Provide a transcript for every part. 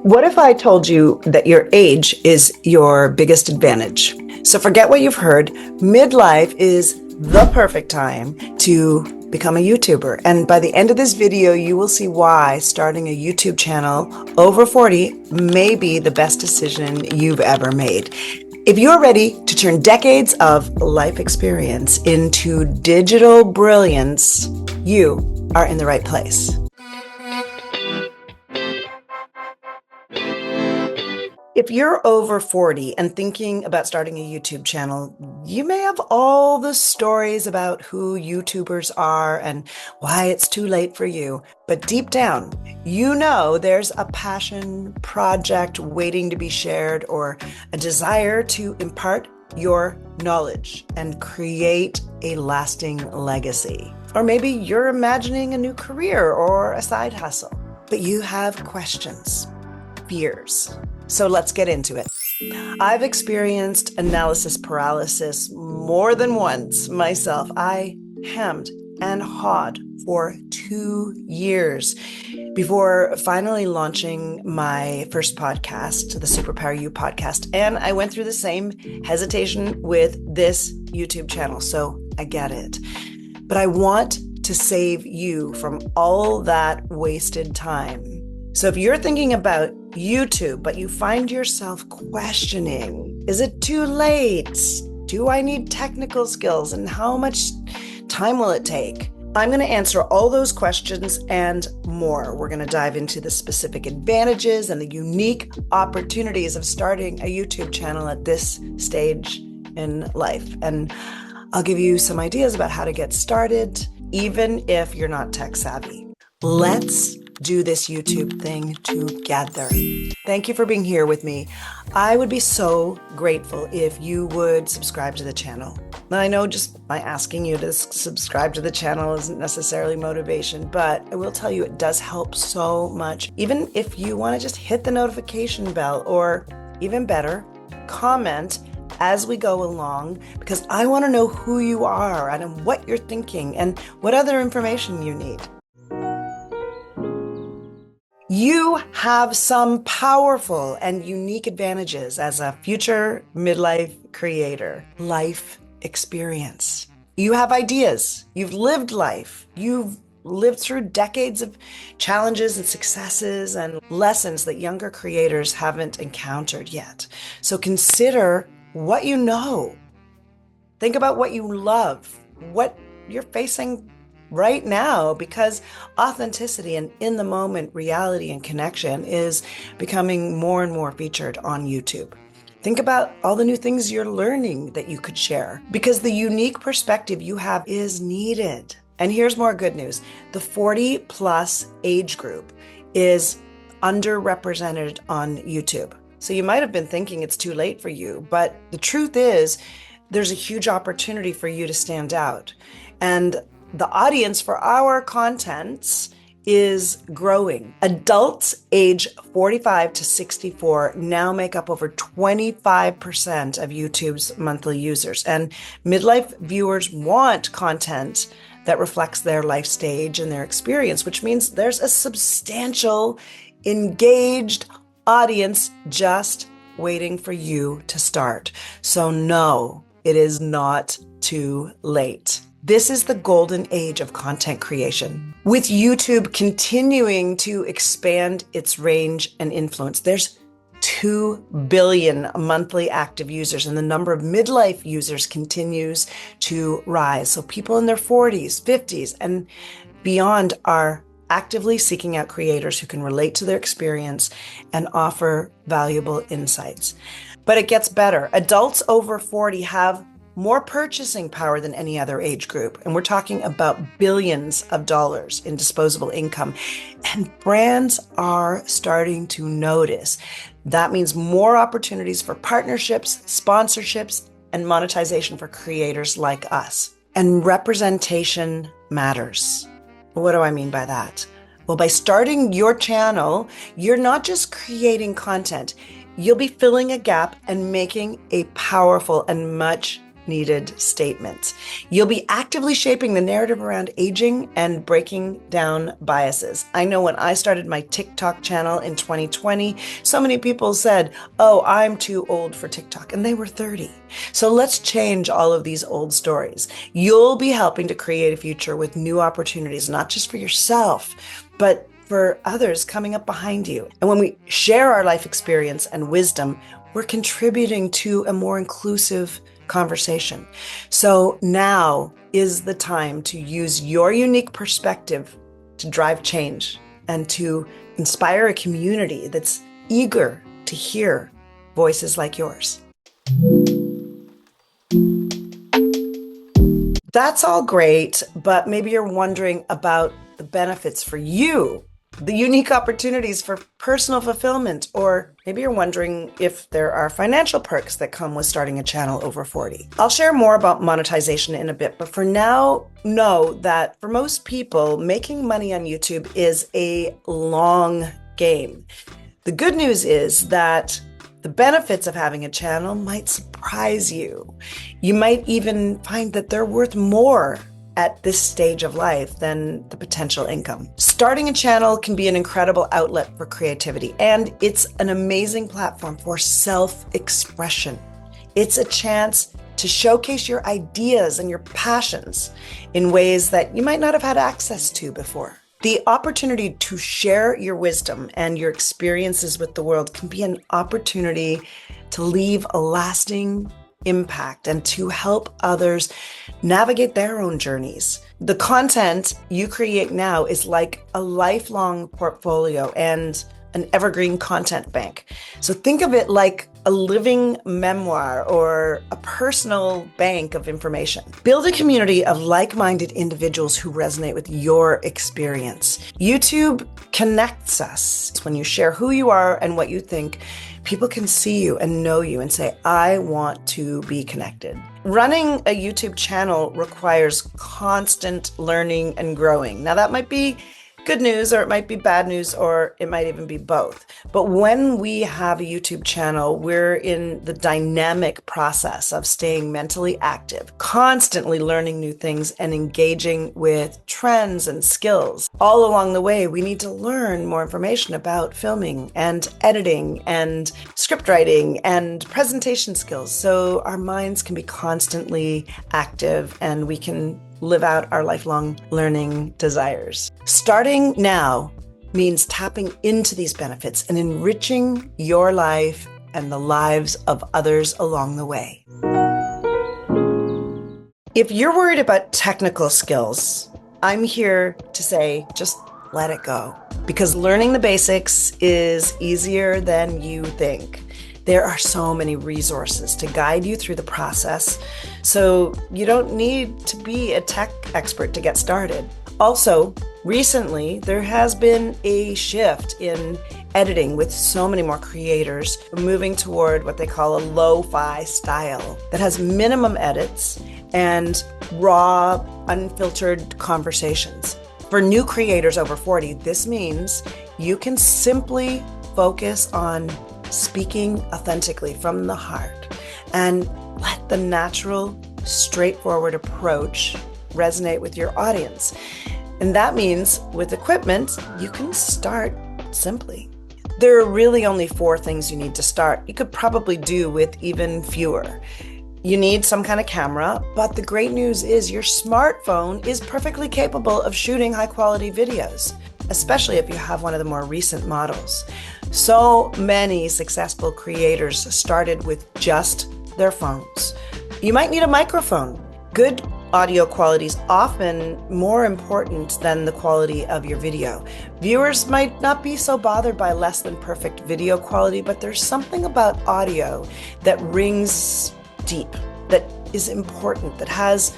What if I told you that your age is your biggest advantage? So forget what you've heard. Midlife is the perfect time to become a YouTuber. And by the end of this video, you will see why starting a YouTube channel over 40 may be the best decision you've ever made. If you're ready to turn decades of life experience into digital brilliance, you are in the right place. If you're over 40 and thinking about starting a YouTube channel, you may have all the stories about who YouTubers are and why it's too late for you. But deep down, you know there's a passion project waiting to be shared or a desire to impart your knowledge and create a lasting legacy. Or maybe you're imagining a new career or a side hustle, but you have questions, fears. So let's get into it. I've experienced analysis paralysis more than once myself. I hemmed and hawed for 2 years before finally launching my first podcast, the Superpower You podcast. And I went through the same hesitation with this YouTube channel. So I get it. But I want to save you from all that wasted time. So if you're thinking about YouTube, but you find yourself questioning, is it too late? Do I need technical skills? And how much time will it take? I'm going to answer all those questions and more. We're going to dive into the specific advantages and the unique opportunities of starting a YouTube channel at this stage in life. And I'll give you some ideas about how to get started, even if you're not tech savvy. Let's do this YouTube thing together. Thank you for being here with me. I would be so grateful if you would subscribe to the channel. Now, I know just by asking you to subscribe to the channel isn't necessarily motivation, but I will tell you it does help so much. Even if you want to just hit the notification bell, or even better, comment as we go along, because I want to know who you are and what you're thinking and what other information you need. You have some powerful and unique advantages as a future midlife creator. Life experience. You have ideas. You've lived life. You've lived through decades of challenges and successes and lessons that younger creators haven't encountered yet. So consider what you know. Think about what you love, what you're facing right now, because authenticity and in the moment reality and connection is becoming more and more featured on YouTube. Think about all the new things you're learning that you could share, because the unique perspective you have is needed. And here's more good news. The 40 plus age group is underrepresented on YouTube. So you might have been thinking it's too late for you, but the truth is there's a huge opportunity for you to stand out. And the audience for our contents is growing. Adults age 45 to 64 now make up over 25% of YouTube's monthly users. And midlife viewers want content that reflects their life stage and their experience, which means there's a substantial, engaged audience just waiting for you to start. So no, it is not too late. This is the golden age of content creation. With YouTube continuing to expand its range and influence, there's 2 billion monthly active users, and the number of midlife users continues to rise. So people in their 40s, 50s, and beyond are actively seeking out creators who can relate to their experience and offer valuable insights. But it gets better. Adults over 40 have more purchasing power than any other age group. And we're talking about billions of dollars in disposable income. And brands are starting to notice. That means more opportunities for partnerships, sponsorships, and monetization for creators like us. And representation matters. What do I mean by that? Well, by starting your channel, you're not just creating content. You'll be filling a gap and making a powerful and much needed statement. You'll be actively shaping the narrative around aging and breaking down biases. I know when I started my TikTok channel in 2020, so many people said, "Oh, I'm too old for TikTok," and they were 30. So let's change all of these old stories. You'll be helping to create a future with new opportunities, not just for yourself, but for others coming up behind you. And when we share our life experience and wisdom, we're contributing to a more inclusive conversation. So now is the time to use your unique perspective to drive change and to inspire a community that's eager to hear voices like yours. That's all great, but maybe you're wondering about the benefits for you, the unique opportunities for personal fulfillment, or maybe you're wondering if there are financial perks that come with starting a channel over 40. I'll share more about monetization in a bit, but for now, know that for most people, making money on YouTube is a long game. The good news is that the benefits of having a channel might surprise you. You might even find that they're worth more at this stage of life than the potential income. Starting a channel can be an incredible outlet for creativity, and it's an amazing platform for self-expression. It's a chance to showcase your ideas and your passions in ways that you might not have had access to before. The opportunity to share your wisdom and your experiences with the world can be an opportunity to leave a lasting impact and to help others navigate their own journeys. The content you create now is like a lifelong portfolio and an evergreen content bank. So think of it like a living memoir or a personal bank of information. Build a community of like-minded individuals who resonate with your experience. YouTube connects us. When you share who you are and what you think, people can see you and know you and say, "I want to be connected." Running a YouTube channel requires constant learning and growing. Now that might be good news, or it might be bad news, or it might even be both. But when we have a YouTube channel, we're in the dynamic process of staying mentally active, constantly learning new things and engaging with trends and skills. All along the way, we need to learn more information about filming and editing and script writing and presentation skills, so our minds can be constantly active and we can live out our lifelong learning desires. Starting now means tapping into these benefits and enriching your life and the lives of others along the way. If you're worried about technical skills, I'm here to say, just let it go, because learning the basics is easier than you think. There are so many resources to guide you through the process, so you don't need to be a tech expert to get started. Also, recently, there has been a shift in editing with so many more creators moving toward what they call a lo-fi style that has minimum edits and raw, unfiltered conversations. For new creators over 40, this means you can simply focus on speaking authentically from the heart and let the natural, straightforward approach resonate with your audience. And that means with equipment, you can start simply. There are really only 4 things you need to start. You could probably do with even fewer. You need some kind of camera, but the great news is your smartphone is perfectly capable of shooting high quality videos, especially if you have one of the more recent models. So many successful creators started with just their phones. You might need a microphone. Good audio quality is often more important than the quality of your video. Viewers might not be so bothered by less than perfect video quality, but there's something about audio that rings deep, that is important, that has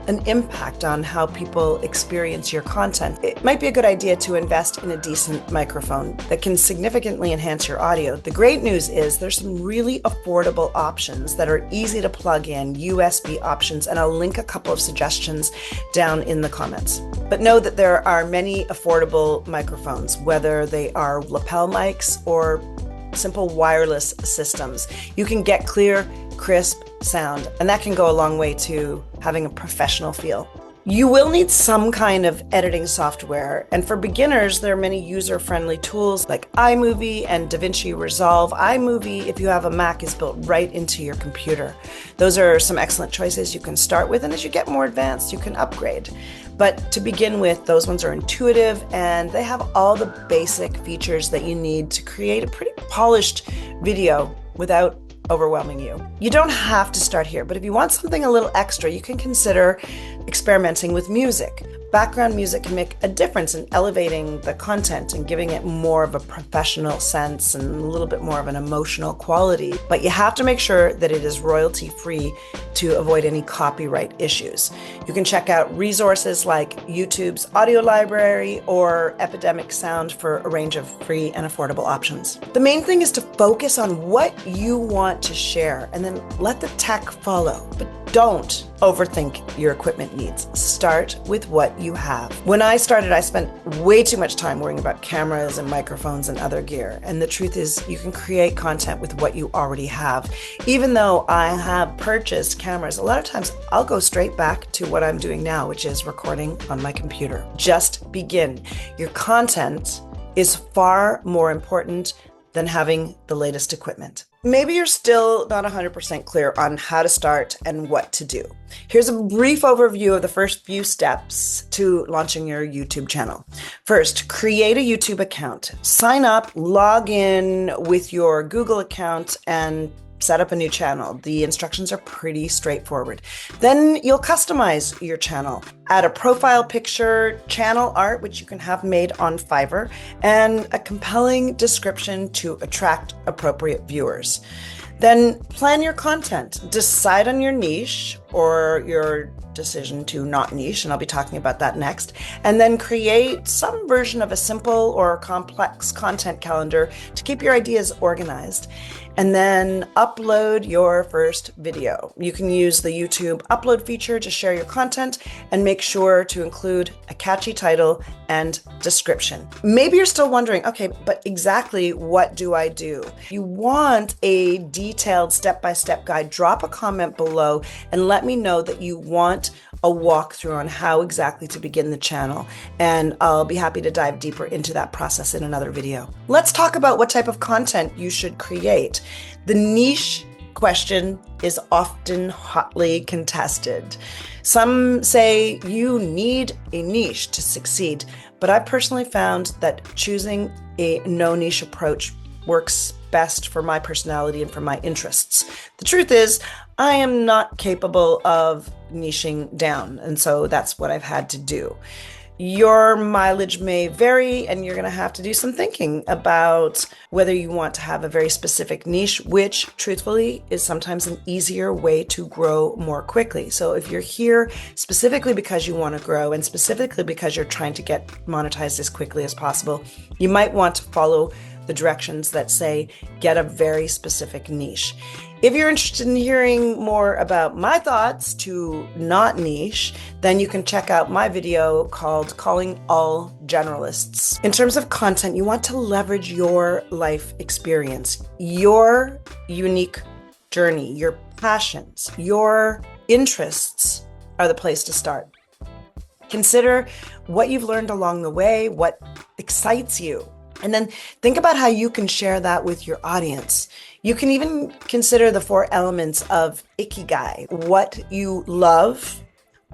an impact on how people experience your content. It might be a good idea to invest in a decent microphone that can significantly enhance your audio. The great news is there's some really affordable options that are easy to plug in, USB options, and I'll link a couple of suggestions down in the comments. But know that there are many affordable microphones, whether they are lapel mics or simple wireless systems. You can get clear, crisp sound, and that can go a long way to having a professional feel. You will need some kind of editing software, and for beginners, there are many user-friendly tools like iMovie and DaVinci Resolve. iMovie, if you have a Mac, is built right into your computer. Those are some excellent choices you can start with, and as you get more advanced, you can upgrade. But to begin with, those ones are intuitive, and they have all the basic features that you need to create a pretty polished video without overwhelming you. You don't have to start here, but if you want something a little extra, you can consider experimenting with music. Background music can make a difference in elevating the content and giving it more of a professional sense and a little bit more of an emotional quality. But you have to make sure that it is royalty-free to avoid any copyright issues. You can check out resources like YouTube's audio library or Epidemic Sound for a range of free and affordable options. The main thing is to focus on what you want to share and then let the tech follow. But don't overthink your equipment needs. Start with what you have. When I started, I spent way too much time worrying about cameras and microphones and other gear. And the truth is, you can create content with what you already have. Even though I have purchased cameras, a lot of times I'll go straight back to what I'm doing now, which is recording on my computer. Just begin. Your content is far more important than having the latest equipment. Maybe you're still not 100% clear on how to start and what to do. Here's a brief overview of the first few steps to launching your YouTube channel. First, create a YouTube account. Sign up, log in with your Google account, and set up a new channel. The instructions are pretty straightforward. Then you'll customize your channel. Add a profile picture, channel art, which you can have made on Fiverr, and a compelling description to attract appropriate viewers. Then plan your content. Decide on your niche or your decision to not niche, and I'll be talking about that next. And then create some version of a simple or complex content calendar to keep your ideas organized. And then upload your first video. You can use the YouTube upload feature to share your content and make sure to include a catchy title and description. Maybe you're still wondering, okay, but exactly what do I do? If you want a detailed step-by-step guide, drop a comment below and let me know that you want a walkthrough on how exactly to begin the channel, and I'll be happy to dive deeper into that process in another video. Let's talk about what type of content you should create. The niche question is often hotly contested. Some say you need a niche to succeed, but I personally found that choosing a no niche approach works best for my personality and for my interests. The truth is, I am not capable of niching down, and so that's what I've had to do. Your mileage may vary, and you're going to have to do some thinking about whether you want to have a very specific niche, which truthfully is sometimes an easier way to grow more quickly. So if you're here specifically because you want to grow and specifically because you're trying to get monetized as quickly as possible, you might want to follow the directions that say get a very specific niche. If you're interested in hearing more about my thoughts to not niche, then you can check out my video called Calling All Generalists. In terms of content, you want to leverage your life experience, your unique journey, your passions, your interests are the place to start. Consider what you've learned along the way, what excites you, and then think about how you can share that with your audience. You can even consider the 4 elements of Ikigai: what you love,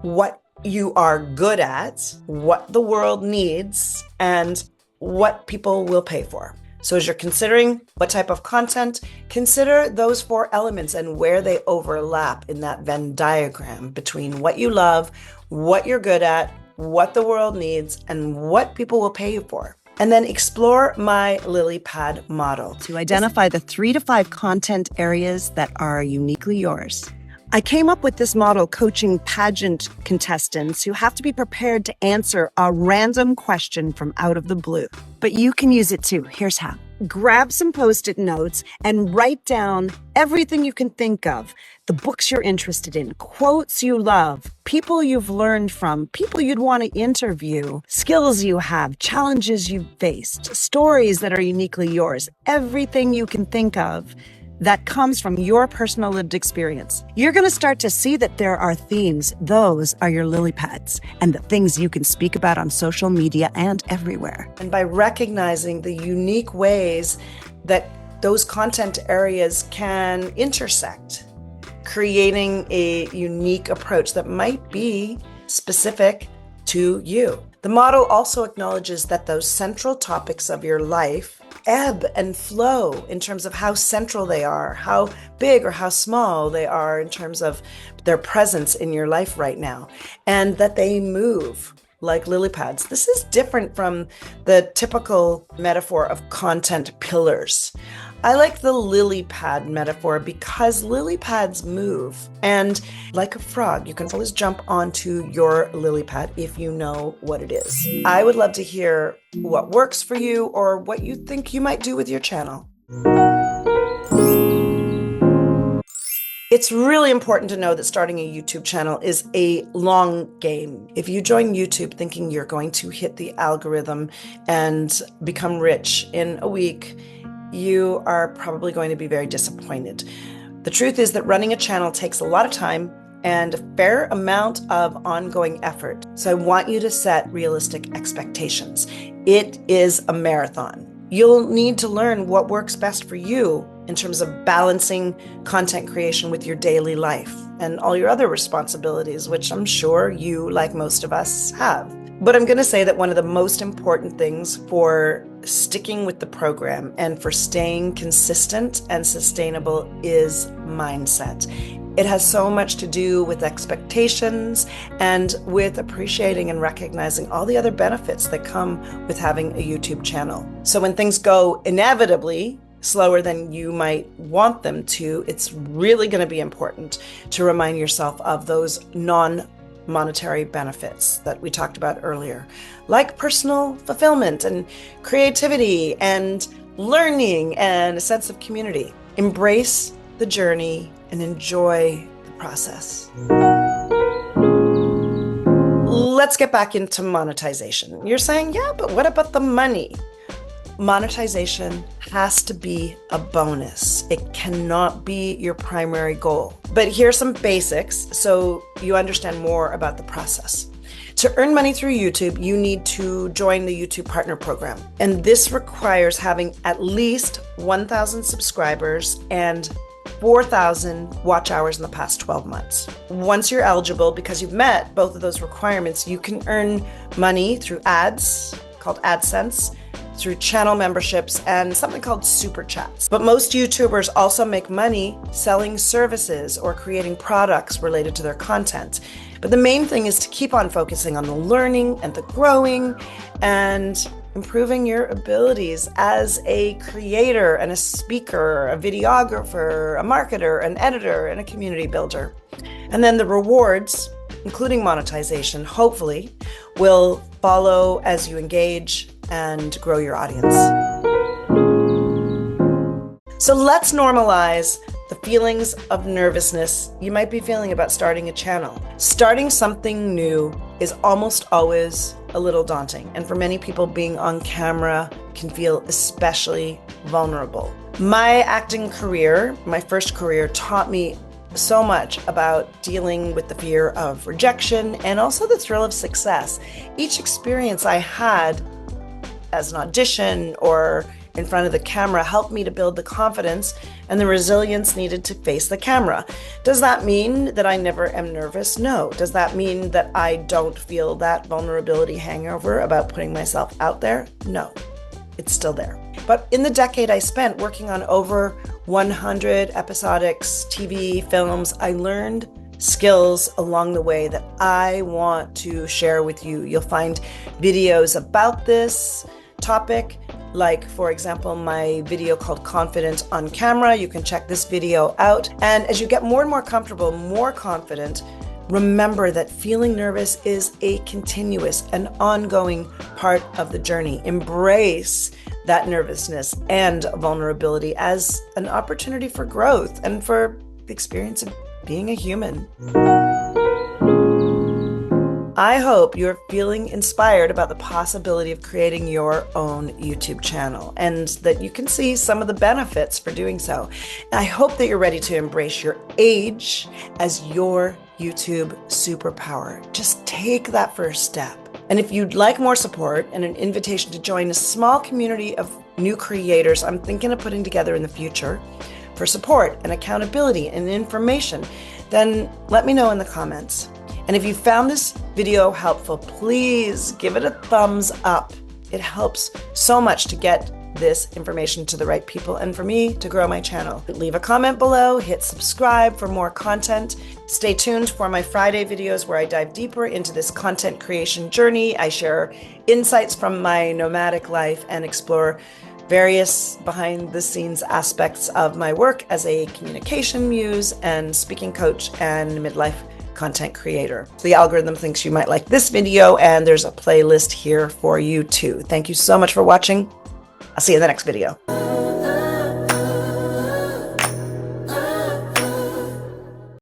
what you are good at, what the world needs, and what people will pay for. So as you're considering what type of content, consider those 4 elements and where they overlap in that Venn diagram between what you love, what you're good at, what the world needs, and what people will pay you for. And then explore my lily pad model to identify the 3 to 5 content areas that are uniquely yours. I came up with this model coaching pageant contestants who have to be prepared to answer a random question from out of the blue. But you can use it too. Here's how. grab some Post-it notes and write down everything you can think of. The books you're interested in, quotes you love, people you've learned from, people you'd want to interview, skills you have, challenges you've faced, stories that are uniquely yours, everything you can think of that comes from your personal lived experience. You're going to start to see that there are themes. Those are your lily pads and the things you can speak about on social media and everywhere. And by recognizing the unique ways that those content areas can intersect, creating a unique approach that might be specific to you. The model also acknowledges that those central topics of your life ebb and flow in terms of how central they are, how big or how small they are in terms of their presence in your life right now, and that they move like lily pads. This is different from the typical metaphor of content pillars. I like the lily pad metaphor because lily pads move. And like a frog, you can always jump onto your lily pad if you know what it is. I would love to hear what works for you or what you think you might do with your channel. It's really important to know that starting a YouTube channel is a long game. If you join YouTube thinking you're going to hit the algorithm and become rich in a week, you are probably going to be very disappointed. The truth is that running a channel takes a lot of time and a fair amount of ongoing effort. So I want you to set realistic expectations. It is a marathon. You'll need to learn what works best for you in terms of balancing content creation with your daily life and all your other responsibilities, which I'm sure you, like most of us, have. But I'm going to say that one of the most important things for sticking with the program and for staying consistent and sustainable is mindset. It has so much to do with expectations and with appreciating and recognizing all the other benefits that come with having a YouTube channel. So when things go inevitably slower than you might want them to, it's really going to be important to remind yourself of those non-monetary benefits that we talked about earlier, like personal fulfillment and creativity and learning and a sense of community. Embrace the journey and enjoy the process. Let's get back into monetization. You're saying, yeah, but what about the money? Monetization has to be a bonus. It cannot be your primary goal. But here's some basics so you understand more about the process. To earn money through YouTube, you need to join the YouTube Partner Program. And this requires having at least 1,000 subscribers and 4,000 watch hours in the past 12 months. Once you're eligible, because you've met both of those requirements, you can earn money through ads called AdSense, through channel memberships, and something called super chats. But most YouTubers also make money selling services or creating products related to their content. But the main thing is to keep on focusing on the learning and the growing and improving your abilities as a creator and a speaker, a videographer, a marketer, an editor, and a community builder. And then the rewards, including monetization, hopefully will follow as you engage and grow your audience. So let's normalize the feelings of nervousness you might be feeling about starting a channel. Starting something new is almost always a little daunting, and for many people, being on camera can feel especially vulnerable. My acting career, my first career, taught me so much about dealing with the fear of rejection and also the thrill of success. Each experience I had as an audition or in front of the camera helped me to build the confidence and the resilience needed to face the camera. Does that mean that I never am nervous? No. Does that mean that I don't feel that vulnerability hangover about putting myself out there? No. It's still there. But in the decade I spent working on over 100 episodics, TV, films, I learned skills along the way that I want to share with you. You'll find videos about this topic, like, for example, my video called Confident on Camera. You can check this video out. And as you get more and more comfortable, more confident, remember that feeling nervous is a continuous and ongoing part of the journey. Embrace that nervousness and vulnerability as an opportunity for growth and for the experience of being a human. I hope you're feeling inspired about the possibility of creating your own YouTube channel and that you can see some of the benefits for doing so. I hope that you're ready to embrace your age as your YouTube superpower. Just take that first step. And if you'd like more support and an invitation to join a small community of new creators I'm thinking of putting together in the future for support and accountability and information, then let me know in the comments. And if you found this video helpful, please give it a thumbs up. It helps so much to get this information to the right people and for me to grow my channel. Leave a comment below, hit subscribe for more content. Stay tuned for my Friday videos where I dive deeper into this content creation journey. I share insights from my nomadic life and explore various behind the scenes aspects of my work as a communication muse and speaking coach and midlife content creator. The algorithm thinks you might like this video, and there's a playlist here for you too. Thank you so much for watching. I'll see you in the next video.